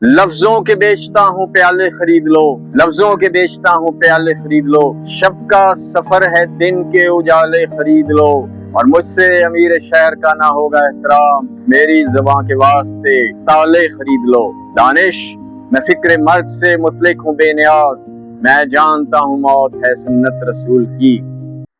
लफ्जों के बेचता हूँ प्याले खरीद लो, लफ्जों के बेचता हूँ प्याले खरीद लो, शब का सफर है दिन के उजाले खरीद लो, और मुझसे अमीर शहर का ना होगा एहतराम, मेरी ज़बां के वास्ते ताले खरीद लो। दानिश मैं फिक्र मर्द से मुतलिक हूँ बेनियाज, मैं जानता हूँ मौत है सुन्नत रसूल की।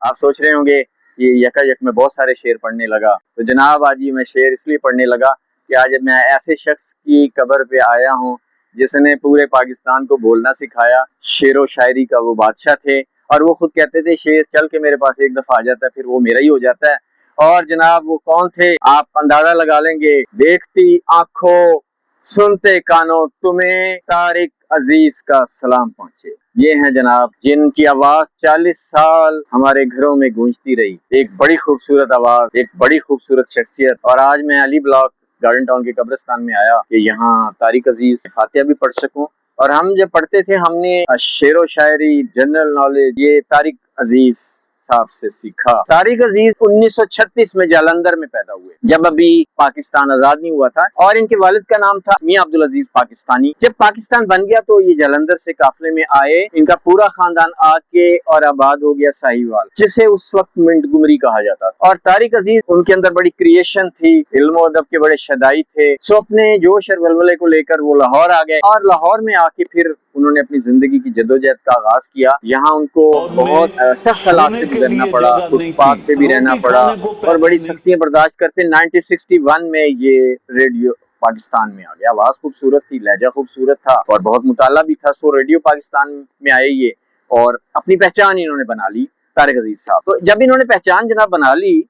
आप सोच रहे होंगे ये यकायक में बहुत सारे शेर पढ़ने लगा, तो जनाब आज ये मैं शेर इसलिए पढ़ने लगा कि आज मैं ऐसे शख्स की कब्र पे आया हूँ जिसने पूरे पाकिस्तान को बोलना सिखाया। शेर व शायरी का वो बादशाह थे, और वो खुद कहते थे शेर चल के मेरे पास एक दफा आ जाता है फिर वो मेरा ही हो जाता है। और जनाब वो कौन थे आप अंदाजा लगा लेंगे। देखती आंखों सुनते कानों तुम्हें तारिक अजीज का सलाम पहुंचे। ये हैं जनाब जिनकी आवाज 40 साल हमारे घरों में गूंजती रही। एक बड़ी खूबसूरत आवाज, एक बड़ी खूबसूरत शख्सियत। और आज मैं अली ब्लॉक गार्डन टाउन के कब्रिस्तान में आया कि यहाँ तारिक अजीज फातिहा भी पढ़ सकूं। और हम जब पढ़ते थे हमने शेर व शायरी, जनरल नॉलेज ये तारिक अजीज साहब से सीखा। तारिक अजीज 1936 में जालंधर में पैदा हुए, जब अभी पाकिस्तान आजाद नहीं हुआ था, और इनके वालिद का नाम था मियां अब्दुल अजीज पाकिस्तानी। जब पाकिस्तान बन गया तो ये जालंधर से काफिले में आए। इनका पूरा खानदान आके और आबाद हो गया साहिवाल, जिसे उस वक्त मिंटगुमरी कहा जाता था। और तारिक अजीज उनके अंदर बड़ी क्रिएशन थी, इल्म अदब के बड़े शदाई थे। सो अपने जोश और वलवले को लेकर वो लाहौर आ गए, और लाहौर में आके फिर उन्होंने अपनी जिंदगी की जद्दोजहद का आगाज किया। यहाँ उनको बहुत सख्त हालात से गुजरना पड़ा, फुटपाथ पे भी रहना पड़ा, और बड़ी सख्तियां बर्दाश्त करते 1961 में ये रेडियो पाकिस्तान में आ गया। आवाज खूबसूरत थी, लहजा खूबसूरत था, और बहुत मुताला भी था। सो रेडियो पाकिस्तान में आए ये, और अपनी पहचान इन्होंने बना ली तारिक अजीज साहब। तो जब इन्होंने पहचान जनाब बना ली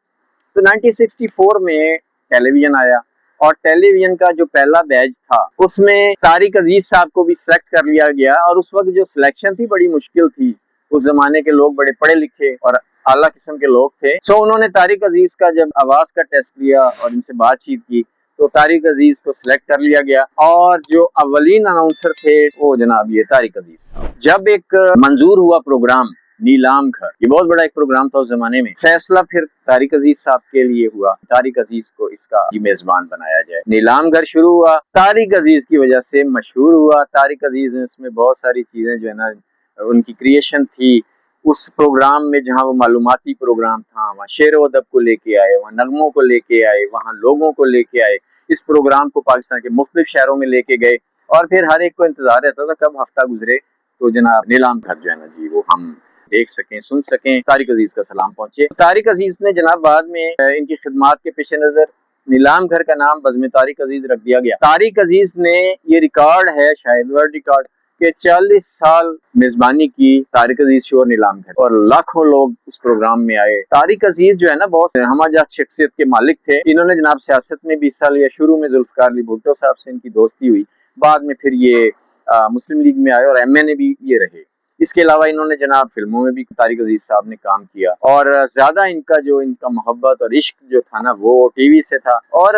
तो 1964 में टेलीविजन आया, और टेलीविजन का जो पहला बैच था उसमें तारिक अजीज साहब को भी सिलेक्ट कर लिया गया। और उस वक्त जो सिलेक्शन थी बड़ी मुश्किल थी, उस जमाने के लोग बड़े पढ़े लिखे और आला किस्म के लोग थे। सो उन्होंने तारिक अजीज का जब आवाज का टेस्ट लिया और इनसे बातचीत की तो तारिक अजीज को सिलेक्ट कर लिया गया, और जो अव्वलीन अनाउंसर थे वो जनाब ये तारिक अजीज साहब। जब एक मंजूर हुआ प्रोग्राम नीलाम घर, ये बहुत बड़ा एक प्रोग्राम था उस जमाने में, फैसला फिर तारिक अजीज साहब के लिए हुआ, तारिक अजीज को इसका मेजबान बनाया जाए। नीलाम घर शुरू हुआ, तारिक अजीज की वजह से मशहूर हुआ। तारिक अजीज ने इसमें बहुत सारी चीजें जो है ना उनकी क्रिएशन थी उस प्रोग्राम में, जहाँ वो मालूमाती प्रोग्राम था, वहाँ शेर व अदब को लेके आए, वहाँ नगमों को लेके आए, वहाँ लोगों को लेके आए। इस प्रोग्राम को पाकिस्तान के मुख्तलिफ शहरों में लेके गए, और फिर हर एक को इंतजार रहता था कब हफ्ता गुजरे तो जनाब नीलाम घर जो है ना जी वो हम देख सकें, सुन सकें। तारिक अजीज का सलाम पहुंचे। तारिक अजीज ने जनाब बाद में इनकी खिदमात के पेश नजर नीलाम घर का नाम बज़्म तारिक अजीज रख दिया गया। तारिक अजीज ने ये रिकॉर्ड है, शायद वर्ल्ड रिकॉर्ड, के 40 साल मेजबानी की तारिक अजीज शो और नीलाम घर, और लाखों लोग उस प्रोग्राम में आए। तारिक अजीज जो है ना बहुत हमाजात शख्सियत के मालिक थे। इन्होंने जनाब सियासत में भी हिस्सा लिया। शुरू में जुल्फकार अली भुट्टो साहब से इनकी दोस्ती हुई, बाद में फिर ये मुस्लिम लीग में आए और MNA भी ये रहे। इसके अलावा इन्होंने जनाब फिल्मों में भी तारिक अजीज साहब ने काम किया, और ज्यादा इनका मोहब्बत और इश्क जो था ना वो टीवी से था, और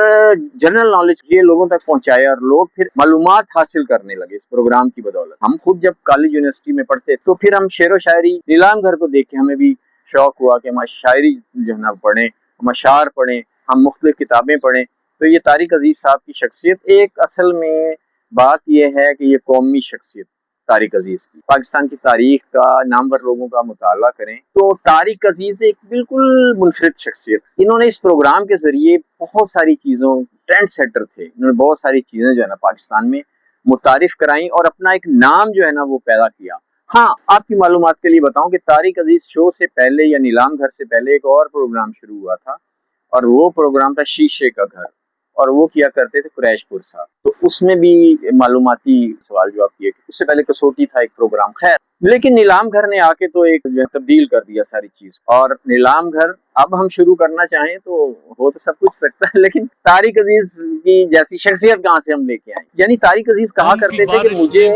जनरल नॉलेज ये लोगों तक पहुंचाया, और लोग फिर मालूमात हासिल करने लगे इस प्रोग्राम की बदौलत। हम खुद जब कॉलेज यूनिवर्सिटी में पढ़ते तो फिर हम शेर व शायरी नीलाम घर को देख के हमें भी शौक हुआ कि हम शायरी जो है ना पढ़ें, हम अशार पढ़ें, हम मुख्तलिफ किताबें पढ़ें। तो ये तारिक अजीज साहब की शख्सियत, एक असल में बात यह है कि ये कौमी शख्सियत तारिक अजीज की, पाकिस्तान की तारीख का नामवर लोगों का मुताला करें तो तारिक अजीज एक बिल्कुल मुनफरिद शख्सियत। इन्होंने इस प्रोग्राम के जरिए बहुत सारी चीज़ों, ट्रेंड सेटर थे, इन्होंने बहुत सारी चीज़ें जो है ना पाकिस्तान में मुतारिफ कराई और अपना एक नाम जो है ना वो पैदा किया। हाँ, आपकी मालूमात के लिए बताऊं कि तारिक अजीज शो से पहले या नीलाम घर से पहले एक और प्रोग्राम शुरू हुआ था, और वो प्रोग्राम था शीशे का घर, और वो किया करते थे कुरैशपुर साहब। तो उसमें भी मालूमाती सवाल जवाब किए। उससे पहले कसौटी था एक प्रोग्राम, खैर। लेकिन नीलाम घर ने आके तो एक जो है तब्दील कर दिया सारी चीज। और नीलाम घर अब हम शुरू करना चाहें तो हो तो सब कुछ सकता है, लेकिन तारिक अजीज की जैसी शख्सियत कहाँ से हम लेके आए। यानी तारिक अजीज कहा करते थे कि मुझे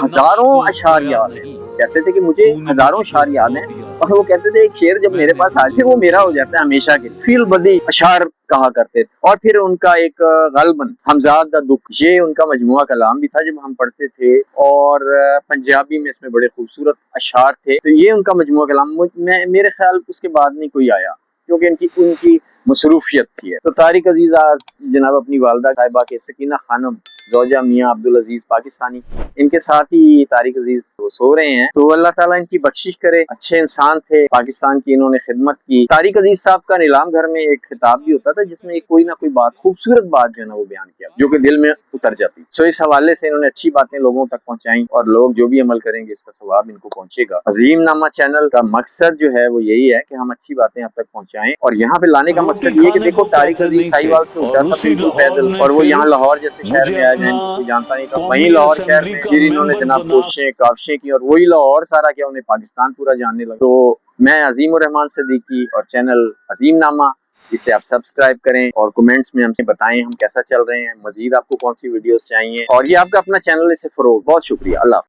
हजारों अशार याद है, कहते थे कि मुझे हजारों अशार याद हैं, और वो कहते थे एक शेर जब मेरे पास आ जाए वो मेरा हो जाता है हमेशा के लिए। फील बदी अशार कहा करते थे। और फिर उनका एक गलबन हमजाद दा दुख, ये उनका मजमुआ कलाम भी था जब हम पढ़ते थे, और पंजाबी में इसमें बड़े खूबसूरत अशार थे। तो ये उनका मजमुआ कलाम मेरे ख्याल उसके बाद नहीं कोई आया, क्योंकि उनकी मसरूफियत थी। तो तारिक अजीज जनाब अपनी वालदा साहिबा के सकीना खानम زوجہ میاں عبد العزیز پاکستانی، ان کے ساتھ ہی طارق عزیز وہ سو رہے ہیں، تو اللہ تعالیٰ ان کی بخشش کرے۔ اچھے انسان تھے، پاکستان کی انہوں نے خدمت کی۔ طارق عزیز صاحب کا نیلام گھر میں ایک خطاب بھی ہوتا تھا جس میں کوئی نہ کوئی بات، خوبصورت بات جو ہے نا وہ بیان کیا، جو کہ دل میں اتر جاتی۔ سو اس حوالے سے انہوں نے اچھی باتیں لوگوں تک پہنچائیں، اور لوگ جو بھی عمل کریں گے اس کا ثواب ان کو پہنچے گا۔ عظیم نامہ چینل کا مقصد جو ہے وہ یہی ہے کہ ہم اچھی باتیں آپ تک پہنچائیں، اور یہاں پہ لانے کا مقصد یہ ہے کہ دیکھو طارق عزیز ساہیوال سے اٹھا تھا بالکل پیدل، اور وہ یہاں لاہور جیسے شہر میں آیا جہاں ان کو کوئی جانتا نہیں تھا، وہیں لاہور شہر میں پھر انہوں نے جناب کوششیں کاوشیں کی، اور وہی لاہور سارا کیا انہیں پاکستان پورا جاننے لگا۔ تو میں عظیم الرحمان صدیقی اور چینل عظیم نامہ، اسے آپ سبسکرائب کریں اور کمنٹس میں ہم سے بتائیں ہم کیسا چل رہے ہیں، مزید آپ کو کون سی ویڈیوز چاہیے، اور یہ آپ کا اپنا چینل، اسے فروغ۔ بہت شکریہ، اللہ حافظ۔